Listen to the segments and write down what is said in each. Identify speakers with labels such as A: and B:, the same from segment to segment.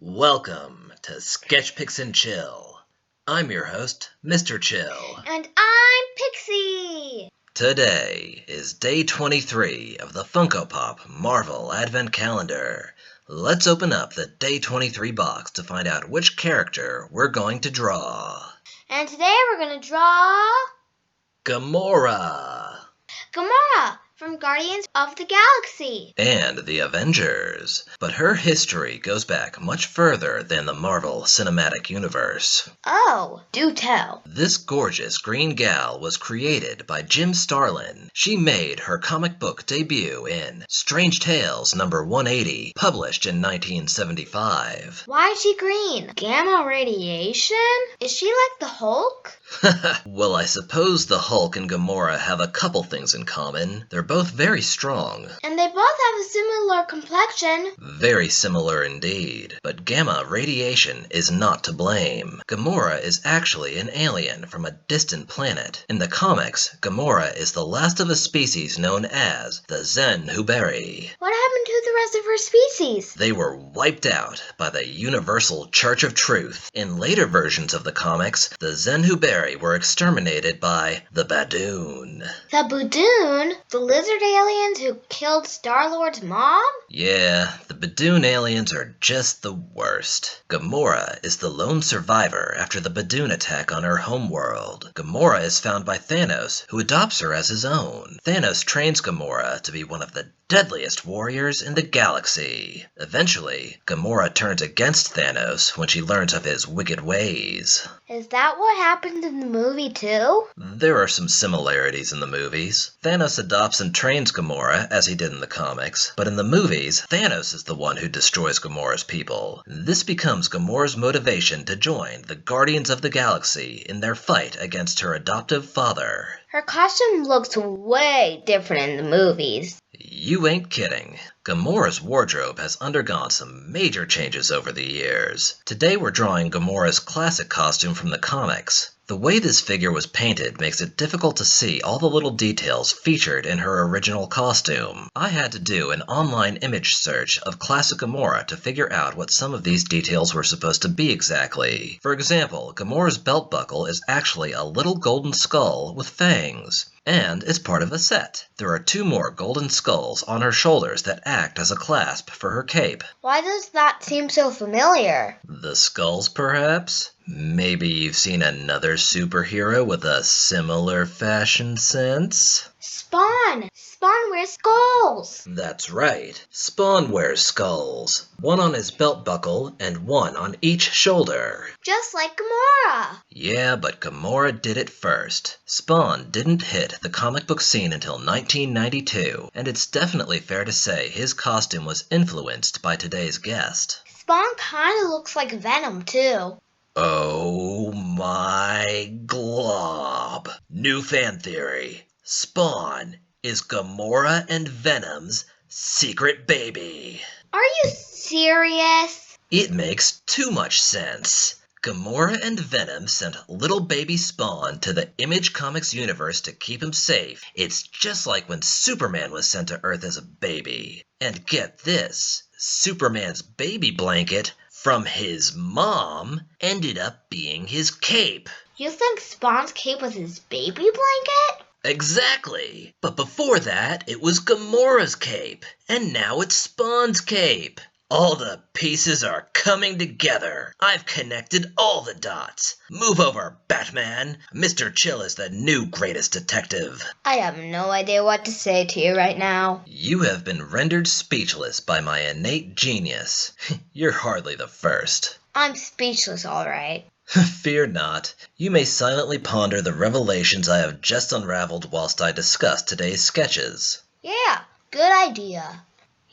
A: Welcome to Sketch Picks and Chill. I'm your host, Mr. Chill.
B: And I'm Pixie!
A: Today is day 23 of the Funko Pop Marvel Advent Calendar. Let's open up the day 23 box to find out which character we're going to draw.
B: And today we're going to draw...
A: Gamora!
B: Gamora from Guardians of the Galaxy.
A: And the Avengers. But her history goes back much further than the Marvel Cinematic Universe.
B: Oh, do tell.
A: This gorgeous green gal was created by Jim Starlin. She made her comic book debut in Strange Tales number 180, published in 1975.
B: Why is she green? Gamma radiation? Is she like the Hulk?
A: Well, I suppose the Hulk and Gamora have a couple things in common. They're both very strong.
B: And they both have a similar complexion.
A: Very similar indeed. But gamma radiation is not to blame. Gamora is actually an alien from a distant planet. In the comics, Gamora is the last of a species known as the Zen-Huberi.
B: What happened to the rest of her species?
A: They were wiped out by the Universal Church of Truth. In later versions of the comics, the Zen-Huberi were exterminated by the Badoon.
B: The Badoon? The lizard aliens who killed Star-Lord's mom?
A: Yeah, the Badoon aliens are just the worst. Gamora is the lone survivor after the Badoon attack on her homeworld. Gamora is found by Thanos, who adopts her as his own. Thanos trains Gamora to be one of the deadliest warriors in the galaxy. Eventually, Gamora turns against Thanos when she learns of his wicked ways.
B: Is that what happened in the movie too?
A: There are some similarities in the movies. Thanos adopts and trains Gamora, as he did in the comics, but in the movies, Thanos is the one who destroys Gamora's people. This becomes Gamora's motivation to join the Guardians of the Galaxy in their fight against her adoptive father.
B: Her costume looks way different in the movies.
A: You ain't kidding. Gamora's wardrobe has undergone some major changes over the years. Today we're drawing Gamora's classic costume from the comics. The way this figure was painted makes it difficult to see all the little details featured in her original costume. I had to do an online image search of classic Gamora to figure out what some of these details were supposed to be exactly. For example, Gamora's belt buckle is actually a little golden skull with fangs. And is part of a set. There are two more golden skulls on her shoulders that act as a clasp for her cape.
B: Why does that seem so familiar?
A: The skulls, perhaps? Maybe you've seen another superhero with a similar fashion sense?
B: Spawn! Spawn wears skulls!
A: That's right. Spawn wears skulls. One on his belt buckle and one on each shoulder.
B: Just like Gamora!
A: Yeah, but Gamora did it first. Spawn didn't hit the comic book scene until 1992, and it's definitely fair to say his costume was influenced by today's guest.
B: Spawn kinda looks like Venom, too.
A: Oh my glob. New fan theory. Spawn is Gamora and Venom's secret baby.
B: Are you serious?
A: It makes too much sense. Gamora and Venom sent little baby Spawn to the Image Comics universe to keep him safe. It's just like when Superman was sent to Earth as a baby. And get this, Superman's baby blanket from his mom ended up being his cape.
B: You think Spawn's cape was his baby blanket?
A: Exactly. But before that, it was Gamora's cape. And now it's Spawn's cape. All the pieces are coming together. I've connected all the dots. Move over, Batman. Mr. Chill is the new greatest detective.
B: I have no idea what to say to you right now.
A: You have been rendered speechless by my innate genius. You're hardly the first.
B: I'm speechless, all right.
A: Fear not. You may silently ponder the revelations I have just unraveled whilst I discuss today's sketches.
B: Yeah, good idea.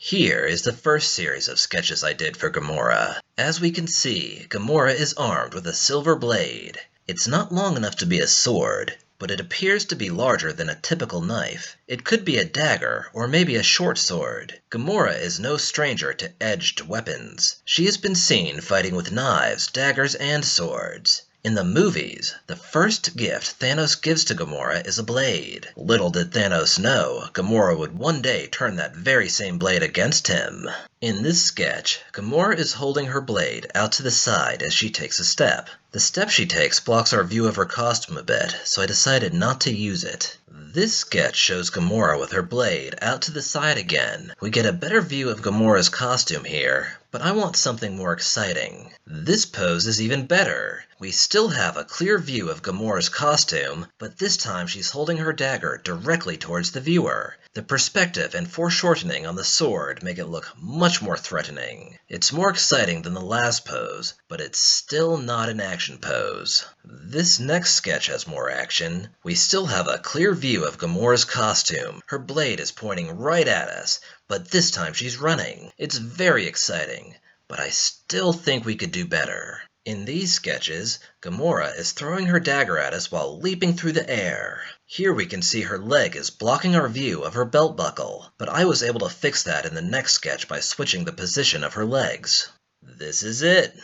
A: Here is the first series of sketches I did for Gamora. As we can see, Gamora is armed with a silver blade. It's not long enough to be a sword, but it appears to be larger than a typical knife. It could be a dagger, or maybe a short sword. Gamora is no stranger to edged weapons. She has been seen fighting with knives, daggers, and swords. In the movies, the first gift Thanos gives to Gamora is a blade. Little did Thanos know, Gamora would one day turn that very same blade against him. In this sketch, Gamora is holding her blade out to the side as she takes a step. The step she takes blocks our view of her costume a bit, so I decided not to use it. This sketch shows Gamora with her blade out to the side again. We get a better view of Gamora's costume here, but I want something more exciting. This pose is even better. We still have a clear view of Gamora's costume, but this time she's holding her dagger directly towards the viewer. The perspective and foreshortening on the sword make it look much more threatening. It's more exciting than the last pose, but it's still not an action pose. This next sketch has more action. We still have a clear view of Gamora's costume. Her blade is pointing right at us, but this time she's running. It's very exciting, but I still think we could do better. In these sketches, Gamora is throwing her dagger at us while leaping through the air. Here we can see her leg is blocking our view of her belt buckle, but I was able to fix that in the next sketch by switching the position of her legs. This is it.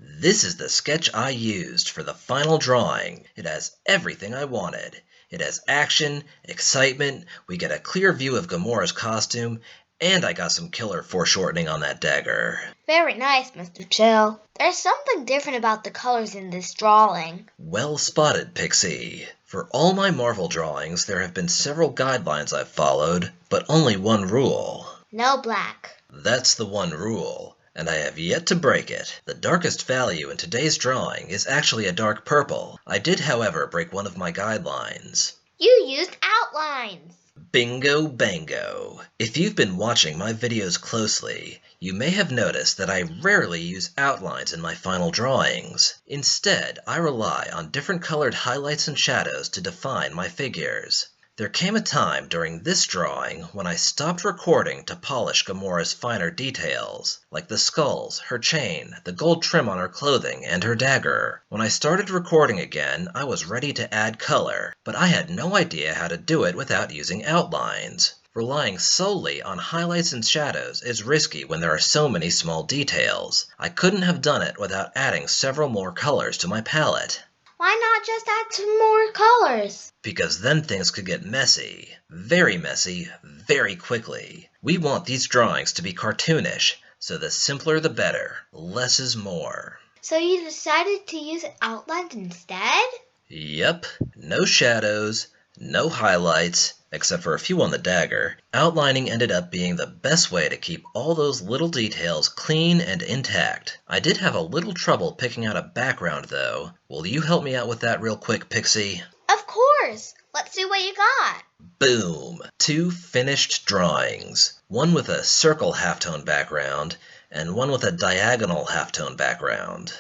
A: This is the sketch I used for the final drawing. It has everything I wanted. It has action, excitement, we get a clear view of Gamora's costume, and I got some killer foreshortening on that dagger.
B: Very nice, Mr. Chill. There's something different about the colors in this drawing.
A: Well spotted, Pixie. For all my Marvel drawings, there have been several guidelines I've followed, but only one rule.
B: No black.
A: That's the one rule, and I have yet to break it. The darkest value in today's drawing is actually a dark purple. I did, however, break one of my guidelines.
B: You used outlines.
A: Bingo bango. If you've been watching my videos closely, you may have noticed that I rarely use outlines in my final drawings. Instead, I rely on different colored highlights and shadows to define my figures. There came a time during this drawing when I stopped recording to polish Gamora's finer details, like the skulls, her chain, the gold trim on her clothing, and her dagger. When I started recording again, I was ready to add color, but I had no idea how to do it without using outlines. Relying solely on highlights and shadows is risky when there are so many small details. I couldn't have done it without adding several more colors to my palette.
B: Why not just add some more colors?
A: Because then things could get messy, very quickly. We want these drawings to be cartoonish, so the simpler the better. Less is more.
B: So you decided to use outlines instead?
A: Yep, no shadows, no highlights, except for a few on the dagger. Outlining ended up being the best way to keep all those little details clean and intact. I did have a little trouble picking out a background though. Will you help me out with that real quick, Pixie?
B: Of course! Let's see what you got.
A: Boom! 2 finished drawings. One with a circle halftone background, and one with a diagonal halftone background.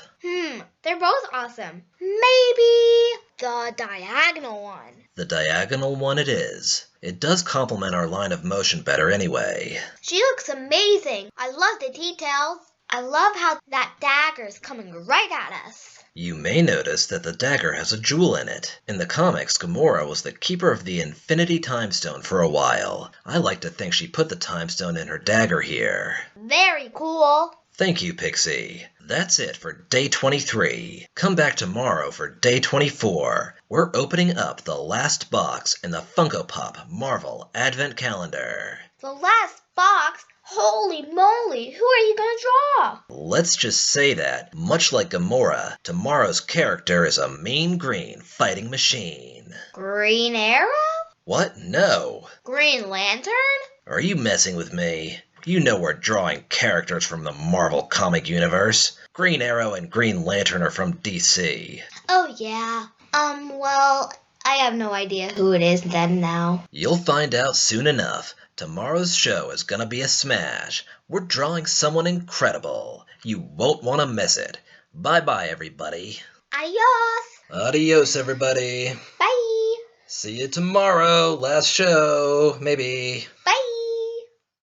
B: They're both awesome. Maybe the diagonal one.
A: The diagonal one it is. It does complement our line of motion better anyway.
B: She looks amazing. I love the details. I love how that dagger's coming right at us.
A: You may notice that the dagger has a jewel in it. In the comics, Gamora was the keeper of the Infinity Time Stone for a while. I like to think she put the Time Stone in her dagger here.
B: Very cool.
A: Thank you, Pixie. That's it for day 23. Come back tomorrow for day 24. We're opening up the last box in the Funko Pop Marvel Advent Calendar.
B: The last box? Holy moly, who are you going to draw?
A: Let's just say that, much like Gamora, tomorrow's character is a mean green fighting machine.
B: Green Arrow?
A: What? No.
B: Green Lantern?
A: Are you messing with me? You know we're drawing characters from the Marvel comic universe. Green Arrow and Green Lantern are from DC.
B: Oh yeah. Well, I have no idea who it is then now.
A: You'll find out soon enough. Tomorrow's show is gonna be a smash. We're drawing someone incredible. You won't want to miss it. Bye-bye, everybody.
B: Adios.
A: Adios, everybody.
B: Bye.
A: See you tomorrow. Last show, maybe.